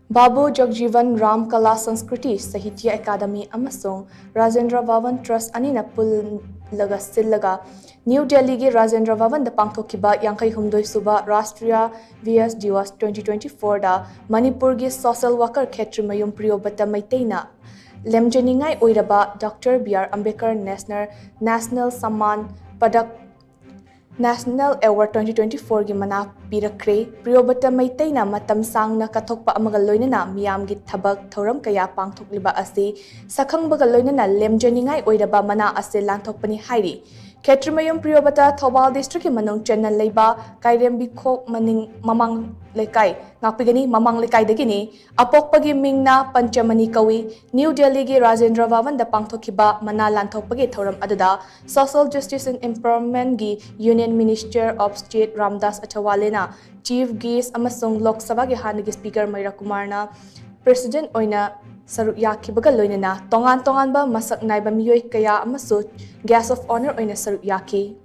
BABU JAGJIVAN Ram Kala Sanskriti Sahitya Academy AMASUNG RAJENDRA BHAVAN Trust ANINA PUNNA SHILLAGA New Delhi ge Rajendra Bhavan da PANGTHOKHIBA Yankai Humdoi Suba RATSHRIYA VS DIVAS 2024 da Manipur ge Social Worker KSHETRIMAYUM Priyobata MEITEI na LEMJANINGAI OIRABA Dr. B.R. Ambedker National Samman Padak National Award 2024 gi mana Pirak-Khre Priyobata MEITEI na matam sang na kathokpa amaga loinana miyam gi thabak thoram kaya pangthokliba asi sakhangbaga loinana lemjaningai oiraba mana ase lanthokpani hairi KSHETRIMAYUM Priyobata Thobal District ki manung channel leiba kairembi khok maning mamang lekai ngakpigani mamang lekai dagini apokpagi mingna panchamani kawi New Delhi gi Rajendra Bhavan da pangthokhiba mana lanthokpagi thoram aduda Social Justice and Empowerment gi Union Minister of State Ramdas Athawalena Chief Guest amasung Lok Sabha gi hanagi Speaker Maira Kumarna President oina saruk yakibaga loinana tongan ba masak naiba miyoy kaya amasu Guest of Honor oina saruk yaki